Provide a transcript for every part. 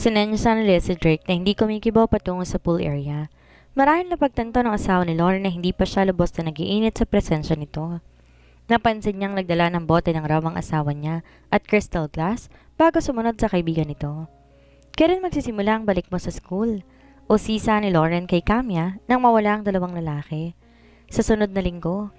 Sinenyasan ni Liz si Drake na hindi kumikibaw patungo sa pool area. Marahil na pagtanto ng asawa ni Lauren na hindi pa siya lubos na nagiinit sa presensya nito. Napansin niyang nagdala ng bote ng rawang asawa niya at crystal glass bago sumunod sa kaibigan nito. Kailan magsisimula ang balik mo sa school? O sisa ni Lauren kay Camia nang mawala ang dalawang lalaki. Sa sunod na linggo,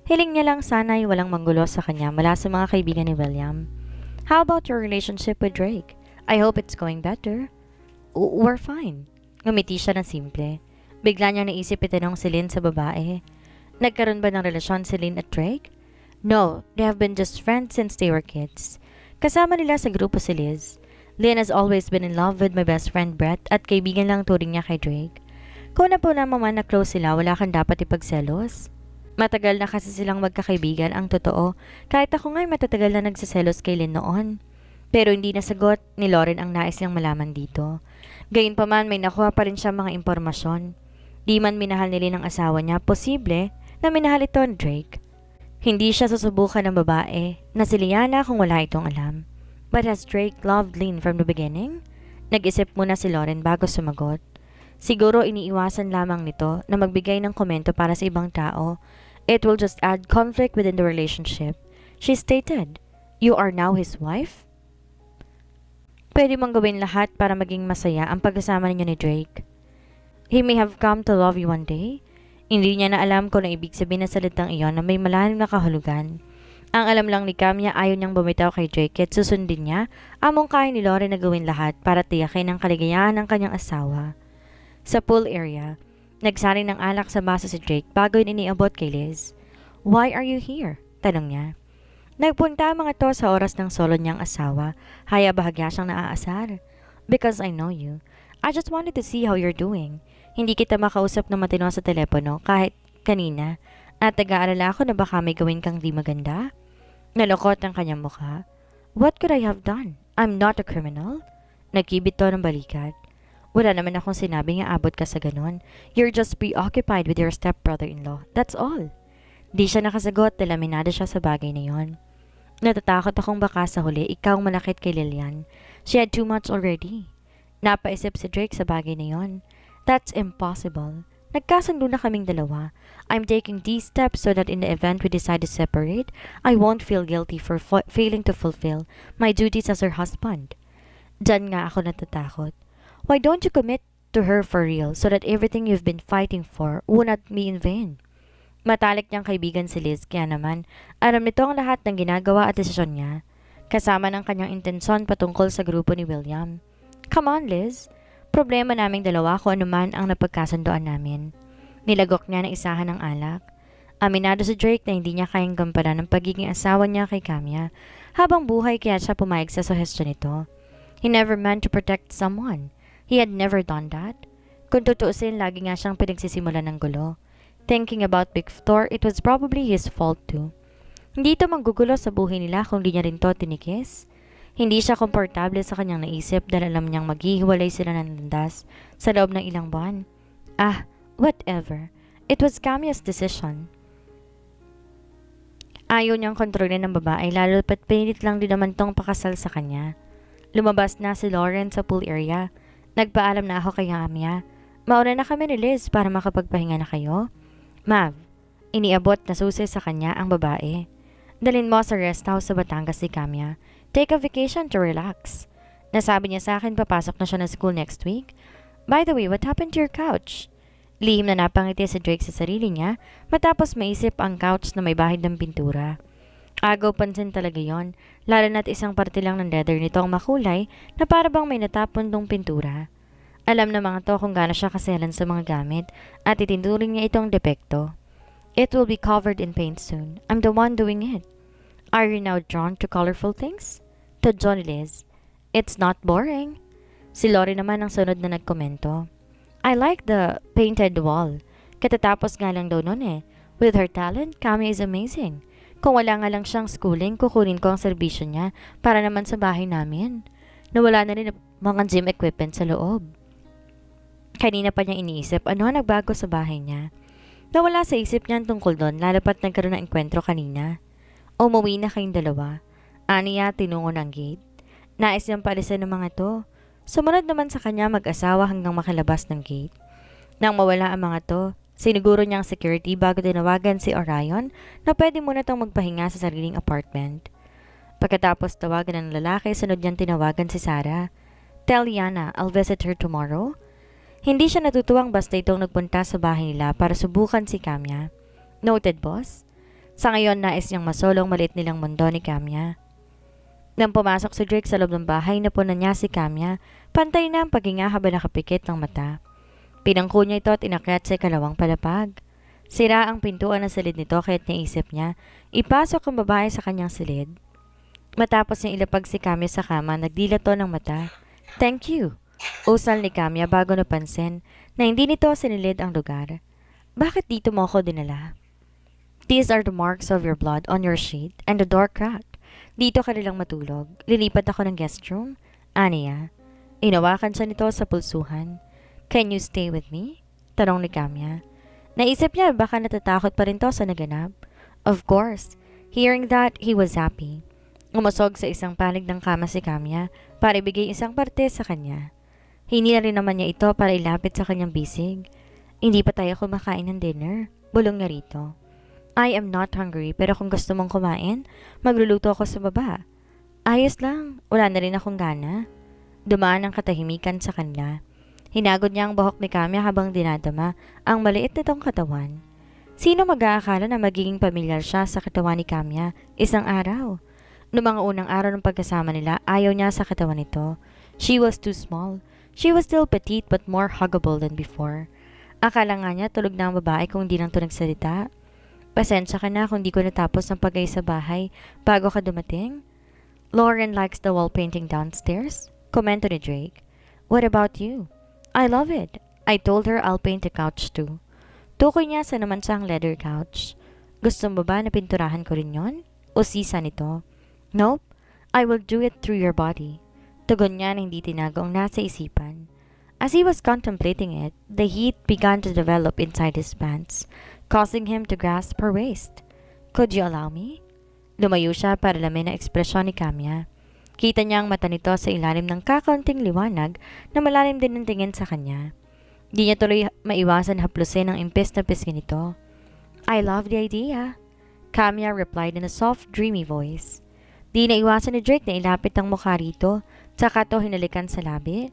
hiling niya lang sana ay walang manggulo sa kanya mula sa mga kaibigan ni William. How about your relationship with Drake? I hope it's going better. We're fine. Ngumiti siya ng simple. Bigla niyang naisip itanong si Lynn sa babae. Nagkaroon ba ng relasyon si Lynn at Drake? No, they have been just friends since they were kids. Kasama nila sa grupo si Liz. Lynn has always been in love with my best friend Brett at kaibigan lang turing niya kay Drake. Kung na po naman na close sila, wala kang dapat ipagselos. Matagal na kasi silang magkakaibigan ang totoo, kahit ako nga'y matatagal na nagsiselos kay Lynn noon. Pero hindi nasagot ni Lauren ang nais niyang malaman dito. Gayunpaman may nakuha pa rin siya mga impormasyon. Di man minahal ni Lynn ang asawa niya, posible na minahal ito ni Drake. Hindi siya susubukan ng babae na si Liana kung wala itong alam. But has Drake loved Lynn from the beginning? Nag-isip muna si Lauren bago sumagot. Siguro iniiwasan lamang nito na magbigay ng komento para sa ibang tao. It will just add conflict within the relationship. She stated, "You are now his wife?" Pwede mong gawin lahat para maging masaya ang pagkasama ninyo ni Drake. He may have come to love you one day. Hindi niya na alam kung ano ibig sabihin ng salitang iyon na may malalim na kahulugan. Ang alam lang ni Camia ayaw niyang bumitaw kay Drake at susundin niya ang mungkahi ni Lauren na gawin lahat para tiyakin ang kaligayahan ng kanyang asawa. Sa pool area, nagsari ng alak sa baso si Drake bago yun iniabot kay Liz. "Why are you here?" tanong niya. Nagpunta ang mga to sa oras ng solo niyang asawa, haya bahagya siyang naaasar. "Because I know you. I just wanted to see how you're doing. Hindi kita makausap na matino sa telepono kahit kanina at nag-aalala ako na baka may gawin kang di maganda." Nalokot ang kanyang mukha. "What could I have done? I'm not a criminal." Nagkibit to ng balikat. "Wala naman akong sinabi nga abot ka sa ganon. You're just preoccupied with your stepbrother-in-law. That's all." Di siya nakasagot dahil aminado siya sa bagay na yon. "Natatakot akong baka sa huli ikaw malakit kay Lillian. She had too much already." Napaisip si Drake sa bagay na yon. "That's impossible. Nagkasundo na kaming dalawa. I'm taking these steps so that in the event we decide to separate, I won't feel guilty for failing to fulfill my duties as her husband." Diyan nga ako natatakot. Why don't you commit to her for real so that everything you've been fighting for would not be in vain? Matalik niyang kaibigan si Liz, kaya naman alam nito ang lahat ng ginagawa at desisyon niya, kasama ng kanyang intensyon patungkol sa grupo ni William. "Come on, Liz. Problema naming dalawa kung ano man ang napagkasundoan namin." Nilagok niya ng isahan ng alak. Aminado si Drake na hindi niya kayang gampanan ng pagiging asawa niya kay Camia. Habang buhay kaya siya pumayag sa suhestyon nito. He never meant to protect someone. He had never done that. Kung tutuusin, lagi nga siyang pinagsisimulan ng gulo. Thinking about Victor, it was probably his fault too. Hindi ito manggugulo sa buhay nila kung di niya rin to tinikis. Hindi siya komportable sa kanyang naisip dahil alam niyang maghihiwalay sila ng landas sa loob ng ilang buwan. Whatever. It was Camia's decision. Ayaw niyang kontrolin ng babae lalo pat pinilit lang din naman tong pakasal sa kanya. Lumabas na si Lauren sa pool area. "Nagpaalam na ako kay Camia. Mauna na kami ni Liz para makapagpahinga na kayo." "Mav," iniabot na susi sa kanya ang babae. "Dalin mo sa rest house sa Batangas si Camia. Take a vacation to relax. Nasabi niya sa akin papasok na siya ng school next week. By the way, what happened to your couch?" Lihim na napangiti si Drake sa sarili niya matapos maisip ang couch na may bahid ng pintura. Agaw pansin talaga yon, lalo na't isang parte lang ng leather nito ang makulay na para bang may natapon dong pintura. Alam na mga to kung gaano siya kaselan sa mga gamit at itinuring niya itong depekto. "It will be covered in paint soon. I'm the one doing it." "Are you now drawn to colorful things?" To Johnny Liz. "It's not boring." Si Lori naman ang sunod na nagkomento. "I like the painted wall. Katatapos nga lang daw nun eh. With her talent, Cami is amazing. Kung wala nga lang siyang schooling, kukunin ko ang serbisyo niya para naman sa bahay namin. Nawala na rin ang mga gym equipment sa loob." Kanina pa niya iniisip ano ang nagbago sa bahay niya. Nawala sa isip niya tungkol doon lalo pat nagkaroon ng enkwentro kanina. Umuwi na kayong dalawa. Aniya tinungo ng gate. Nais niyang palisan ng mga to. Sumunod naman sa kanya mag-asawa hanggang makalabas ng gate. Nang mawala ang mga to, siniguro niyang security bago tinawagan si Orion na pwede muna itong magpahinga sa sariling apartment. Pagkatapos tawagan ng lalaki, sunod niyang tinawagan si Sarah. Tell Yana, I'll visit her tomorrow. Hindi siya natutuwang basta itong nagpunta sa bahay nila para subukan si Kamya. Noted, boss? Sa ngayon, nais niyang masolong maliit nilang mundo ni Kamya. Nang pumasok si Drake sa loob ng bahay, napunan niya si Kamya, pantay na ang paghinga habang nakapikit ng mata. Pinangko niya ito at inakyat sa ikalawang palapag. Sira ang pintuan ng silid nito kaya't naisip niya, ipasok ang babae sa kanyang silid. Matapos niyang ilapag si Kamya sa kama, nagdilato ng mata. Thank you, usal ni Kamya bago napansin na hindi nito sinilid ang lugar. Bakit dito mo ako dinala? These are the marks of your blood on your sheet and the door cracked. Dito ka nilang matulog. Lilipat ako ng guest room. Aniya. Inawakan siya nito sa pulsuhan. Can you stay with me? Tanong ni Kamya. Naisip niya baka natatakot pa rin to sa naganap. Of course. Hearing that, he was happy. Umusog sa isang panig ng kama si Kamya para ibigay isang parte sa kanya. Hinila rin naman niya ito para ilapit sa kanyang bisig. Hindi pa tayo kumakain ng dinner. Bulong niya rito. I am not hungry pero kung gusto mong kumain, magluluto ako sa baba. Ayos lang, wala na rin akong gana. Dumaan ang katahimikan sa kanila. Hinagod niya ang buhok ni Kamya habang dinadama ang maliit nitong katawan. Sino mag-aakala na magiging pamilyar siya sa katawan ni Kamya isang araw? Noong mga unang araw ng pagkasama nila, ayaw niya sa katawan nito. She was too small. She was still petite but more huggable than before. Akala nga niya tulog na ang babae kung di lang ito nagsalita. Pasensya ka na kung di ko natapos ang pag-ayos sa bahay bago ka dumating. Lauren likes the wall painting downstairs. Komento ni Drake. What about you? I love it. I told her I'll paint the couch too. Tukoy niya sa naman siyang leather couch. Gusto mo ba na pinturahan ko rin yon? O sisa nito? Nope. I will do it through your body. Tugon niya na hindi tinago ang nasa isipan. As he was contemplating it, the heat began to develop inside his pants, causing him to grasp her waist. Could you allow me? Lumayo siya para lamin ang ekspresyon ni Kamya. Kita niya ang mata nito sa ilalim ng kakaunting liwanag na malalim din ang tingin sa kanya. Di niya tuloy maiwasan haplusin ang impis na pisngi nito. I love the idea. Kamya replied in a soft, dreamy voice. Di na iwasan ni Drake na ilapit ang mukha rito, tsaka to hinalikan sa labi.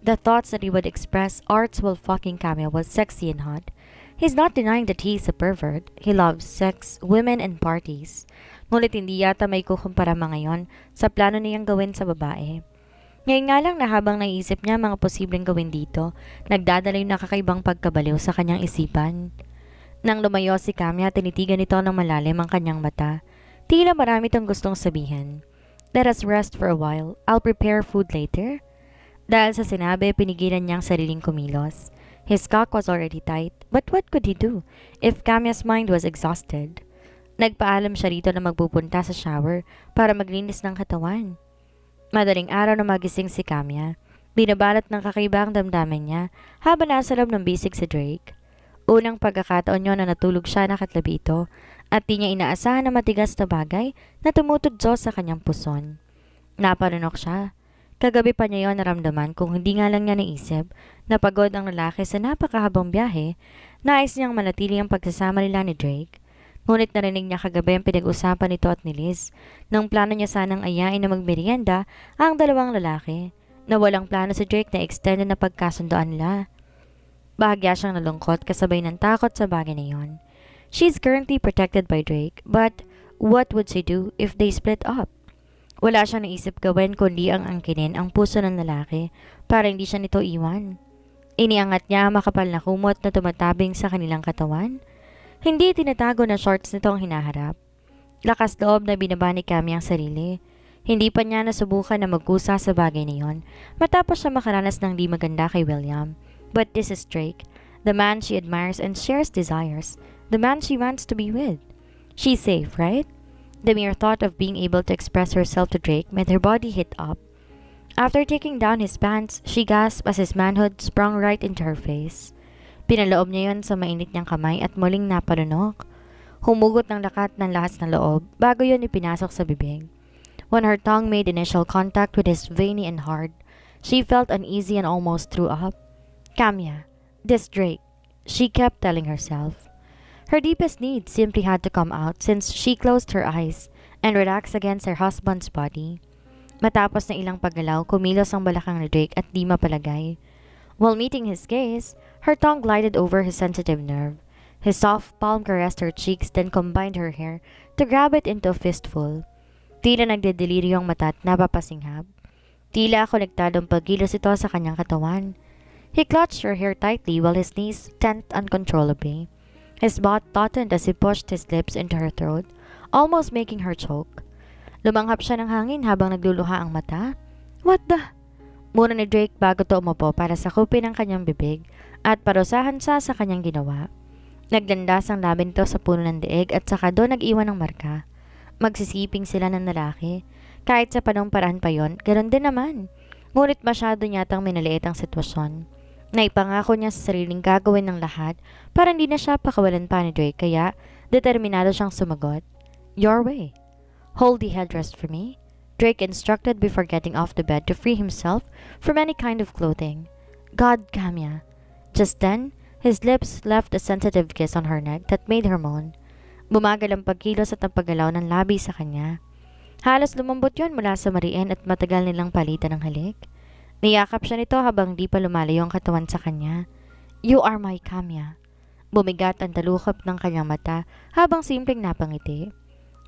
The thoughts that he would express arts while fucking Kamya was sexy and hot. He's not denying that he is a pervert. He loves sex, women, and parties. Ngunit hindi yata may kukumpara ngayon sa plano niyang gawin sa babae. Ngayon nga lang na habang naisip niya mga posibleng gawin dito, nagdadala yung nakakaibang pagkabaliw sa kanyang isipan. Nang lumayo si Kamya, tinitigan nito ng malalim ang kanyang mata. Tila marami itong gustong sabihin. Let us rest for a while. I'll prepare food later. Dahil sa sinabi, pinigilan niyang sariling kumilos. His cock was already tight, but what could he do if Kamya's mind was exhausted? Nagpaalam siya rito na magpupunta sa shower para maglinis ng katawan. Madaling araw na magising si Kamya. Binabalot ng kakaibang damdamin niya habang nasa loob ng bisig si Drake. Unang pagkakataon niyo na natulog siya nakatlabi ito at di niya inaasahan na matigas na bagay na tumutudso sa kanyang puson. Naparunok siya. Kagabi pa niya yon naramdaman kung hindi nga lang niya naisip na pagod ang lalaki sa napakahabang biyahe, nais niyang manatili ang pagsasama nila ni Drake. Ngunit narinig niya kagabi ang pinag-usapan nito at ni Liz nang plano niya sanang ayain na magmerienda ang dalawang lalaki na walang plano si Drake na extended na pagkasundoan nila. Bahagya siyang nalungkot kasabay ng takot sa bagay na yon. She's currently protected by Drake, but what would she do if they split up? Wala siyang naisip gawin kundi ang angkinin ang puso ng lalaki para hindi siya nito iwan. Iniangat niya ang makapal na kumot na tumatabing sa kanilang katawan. Hindi tinatago na shorts nito ang hinaharap. Lakas loob na binaba ni Kamya ang sarili. Hindi pa niya nasubukan na magkusa sa bagay na yon matapos siya makaranas ng di maganda kay William. But this is Drake, the man she admires and shares desires, the man she wants to be with. She's safe, right? The mere thought of being able to express herself to Drake made her body heat up. After taking down his pants, she gasped as his manhood sprung right into her face. Pinaloob niya yon sa mainit niyang kamay at muling naparunok. Humugot ng lakat ng lahas ng loob bago yon ipinasok sa bibig. When her tongue made initial contact with his veiny and hard, She felt uneasy and almost threw up. Camia, this Drake, she kept telling herself. Her deepest needs simply had to come out since she closed her eyes and relaxed against her husband's body. Matapos ng ilang paggalaw, kumilos ang balakang ni Drake at di mapalagay. While meeting his gaze, her tongue glided over his sensitive nerve. His soft palm caressed her cheeks, then combined her hair to grab it into a fistful. Tila nagdedeliryo ang mata at napapasinghap. Tila konektadong pagkilos ito sa kanyang katawan. He clutched her hair tightly while his knees tensed uncontrollably. His butt tautened as he pushed his lips into her throat, almost making her choke. Lumanghap siya ng hangin habang nagluluha ang mata. What the? Muna ni Drake bago to umupo para sakupin ang kanyang bibig at parusahan siya sa kanyang ginawa. Naglandas ang labi nito sa puno ng deeg at saka doon nag-iwan ng marka. Magsisiping sila ng lalaki. Kahit sa panong paraan pa yon, ganoon din naman. Ngunit masyado niyatang minaliit ang sitwasyon. Naipangako niya sa sariling gagawin ng lahat para hindi na siya pakawalan pa ni Drake kaya determinado siyang sumagot. Your way. Hold the headrest for me, Drake instructed before getting off the bed to free himself from any kind of clothing. God, Camia. Just then, his lips left a sensitive kiss on her neck that made her moan. Bumagal ang pagkilos at ang paggalaw ng labi sa kanya. Halos lumambot yon mula sa mariin at matagal nilang palitan ng halik. Niyakap siya nito habang di pa lumalayo ang katawan sa kanya. You are my Camia. Bumigat ang talukap ng kanyang mata habang simpleng napangiti.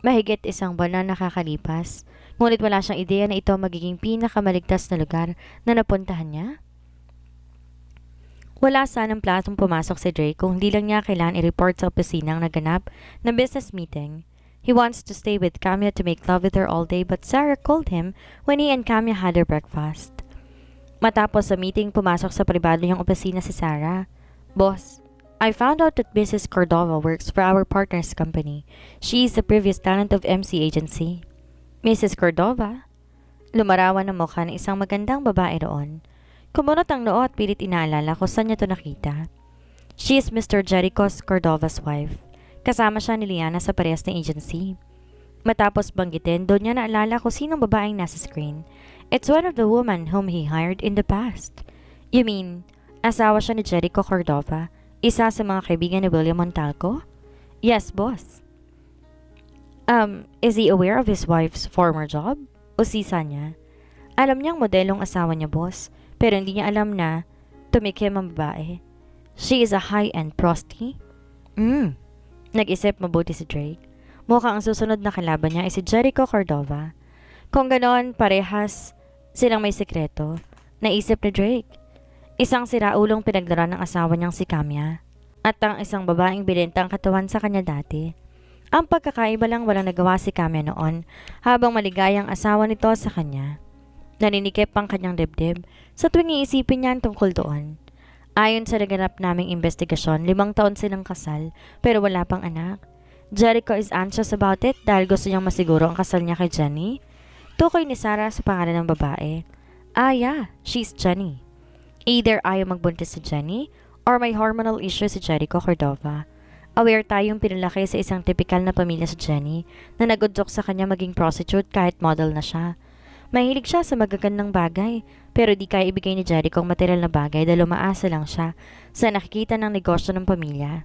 Mahigit isang buwan na nakakalipas, ngunit wala siyang ideya na ito magiging pinakamaligtas na lugar na napuntahan niya. Wala sanang platong pumasok si Drake kung hindi lang niya kailangan i-report sa opisina ang naganap na business meeting. He wants to stay with Camia to make love with her all day but Sarah called him when he and Camia had their breakfast. Matapos sa meeting, pumasok sa pribado niyang opisina si Sarah. Boss, I found out that Mrs. Cordova works for our partner's company. She is the previous talent of MC Agency. Mrs. Cordova? Lumarawan ang mukha ng isang magandang babae roon. Kumunot ang noo at pilit inaalala kung saan niya ito nakita. She is Mr. Jericho Cordova's wife. Kasama siya ni Liana sa parehas ng agency. Matapos banggitin, doon niya naalala kung sinong babaeng nasa screen. It's one of the women whom he hired in the past. You mean, asawa siya ni Jericho Cordova? Isa sa mga kaibigan ni William Montalco? Yes, boss. Is he aware of his wife's former job? O sisa niya? Alam niyang modelong asawa niya, boss, pero hindi niya alam na tumikim ang babae. She is a high-end prosti? Nag-isip mabuti si Drake. Mukhang ang susunod na kalaban niya ay si Jericho Cordova. Kung ganoon, parehas silang may sekreto. Naisip ni Drake. Isang siraulong pinaglaruan ng asawa niyang si Camia. At ang isang babaeng binenta ang katawan sa kanya dati. Ang pagkakaiba lang walang nagawa si Camia noon habang maligayang asawa nito sa kanya. Naninikip ang kanyang dibdib sa tuwing iisipin niya tungkol doon. Ayon sa naganap naming investigasyon, 5 taon silang kasal pero wala pang anak. Jericho is anxious about it dahil gusto niyang masiguro ang kasal niya kay Jenny. Tukoy ni Sarah sa pangalan ng babae. Yeah, she's Jenny. Either ayaw magbuntis si Jenny or may hormonal issue si Jericho Cordova. Aware tayong pinalaki sa isang tipikal na pamilya si Jenny na nagudyok sa kanya maging prostitute kahit model na siya. Mahilig siya sa magagandang bagay pero di kaya ibigay ni Jericho ang material na bagay dahil umaasa lang siya sa nakikita ng negosyo ng pamilya.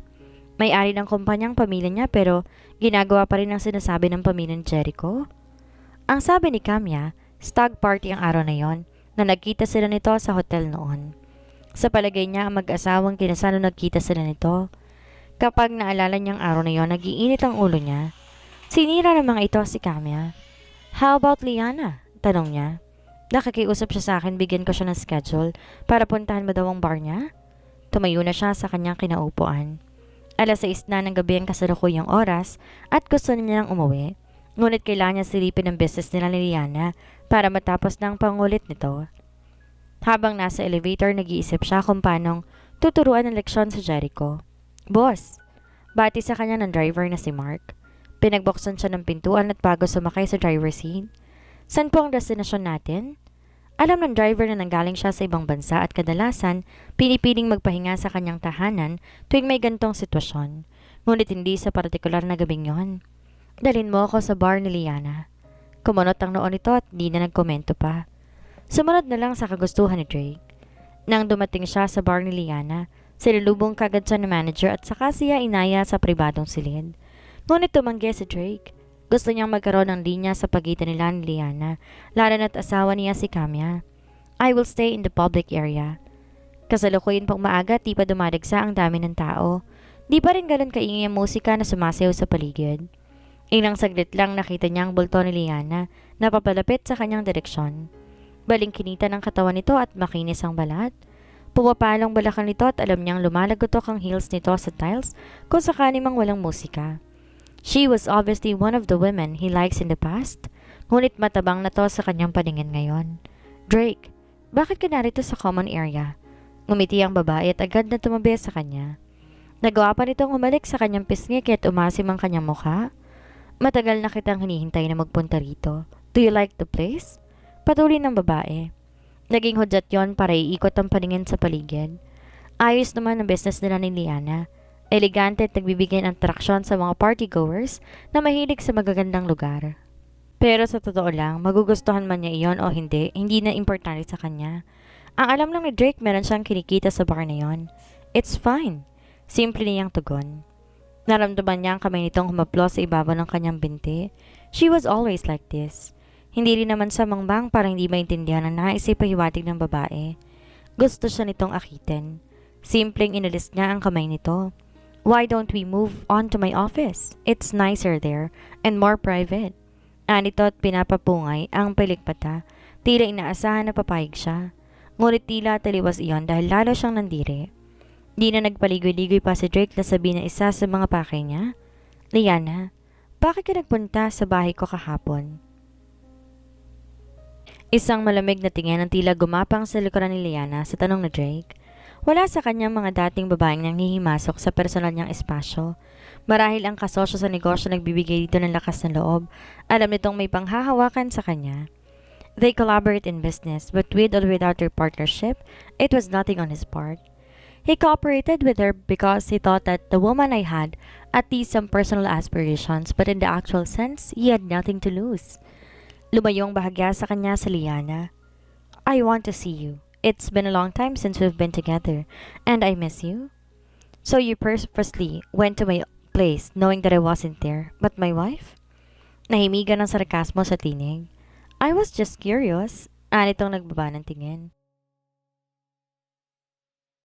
May-ari ng kumpanyang pamilya niya pero ginagawa pa rin ang sinasabi ng pamilya ni Jericho. Ang sabi ni Camia, stag party ang araw na yon na nagkita sila nito sa hotel noon. Sa palagay niya ang mag-asawang kinasal nung nagkita sila nito. Kapag naalala niyang araw na yon, nag-iinit ang ulo niya. Sinira ng mga ito si Camia. How about Liana? Tanong niya. Nakikiusap siya sa akin, bigyan ko siya ng schedule para puntahan mo daw ang bar niya. Tumayo na siya sa kanyang kinaupuan. 6:00 na ng gabi ang kasalukuyang oras at gusto niya nang umuwi. Ngunit kailangan niya silipin ang business nila ni Liana para matapos ng pangulit nito. Habang nasa elevator, nag-iisip siya kung paanong tuturuan ng leksyon sa Jericho. Boss, bati sa kanya ng driver na si Mark. Pinagbuksan siya ng pintuan at bago sumakay sa driver's seat. Saan po ang destinasyon natin? Alam ng driver na nanggaling siya sa ibang bansa at kadalasan pinipiling magpahinga sa kanyang tahanan tuwing may gantong sitwasyon. Ngunit hindi sa partikular na gabing yon. Dalhin mo ako sa bar ni Liana. Kumunot ang noo nito at di na nagkomento pa. Sumunod na lang sa kagustuhan ni Drake. Nang dumating siya sa bar ni Liana, sinalubong kagad siya ng manager at saka siya inaya sa pribadong silid. Ngunit tumanggi si Drake. Gusto niyang magkaroon ng linya sa pagitan nila ni Liana, lalo na't asawa niya si Camia. I will stay in the public area. Kasalukuyan pang maaga, di pa dumadagsa ang dami ng tao. Di pa rin ganun kaingay ang musika na sumasayaw sa paligid. Ilang saglit lang nakita niya ang bulto ni Liana na papalapit sa kanyang direksyon. Balingkinita ng katawan nito at makinis ang balat. Pumapalong balakang nito at alam niyang lumalagotok ang heels nito sa tiles kung sakali mang walang musika. She was obviously one of the women he likes in the past, ngunit matabang na to sa kanyang paningin ngayon. Drake, bakit ka narito sa common area? Ngumiti ang babae at agad na tumabi sa kanya. Nagawa pa nitong umalik sa kanyang pisngi kaya't umasim ang kanyang mukha. Matagal na kitang hinihintay na magpunta rito. Do you like the place? Patuloy ng babae. Naging hudyat yon para iikot ang paningin sa paligid. Ayos naman ang business nila ni Liana. Elegante at nagbibigay ng atraksyon sa mga partygoers na mahilig sa magagandang lugar. Pero sa totoo lang, magugustuhan man niya iyon o hindi na importante sa kanya. Ang alam lang ni Drake meron siyang kinikita sa bar na yon. It's fine. Simple niyang tugon. Naramdaman niya ang kamay nitong humaplos sa ibabaw ng kanyang binti. She was always like this. Hindi rin naman sa mangbang para hindi maintindihan ang nais ipahiwatig ng babae. Gusto siya nitong akitin. Simpleng inalis niya ang kamay nito. Why don't we move on to my office? It's nicer there and more private. Anito at pinapapungay ang pilikpata. Tila inaasahan na papayag siya. Ngunit tila taliwas iyon dahil lalo siyang nandiri. Di na nagpaligoy-ligoy pa si Drake na sabihin na isa sa mga pakay niya. Liana, bakit ka nagpunta sa bahay ko kahapon? Isang malamig na tingin ang tila gumapang sa likuran ni Liana sa tanong ni Drake. Wala sa kanyang mga dating babaeng nang hihimasok sa personal niyang espasyo. Marahil ang kasosyo sa negosyo nagbibigay dito ng lakas ng loob. Alam nitong may panghahawakan sa kanya. They collaborate in business, but with or without their partnership, it was nothing on his part. He cooperated with her because he thought that the woman I had at least some personal aspirations, but in the actual sense, he had nothing to lose. Lumayong bahagya sa kanya sa Liana. I want to see you. It's been a long time since we've been together, and I miss you. So you purposely went to my place knowing that I wasn't there, but my wife? Nahimigan ng sarkasmo sa tinig. I was just curious. Anitong nagbaba ng tingin.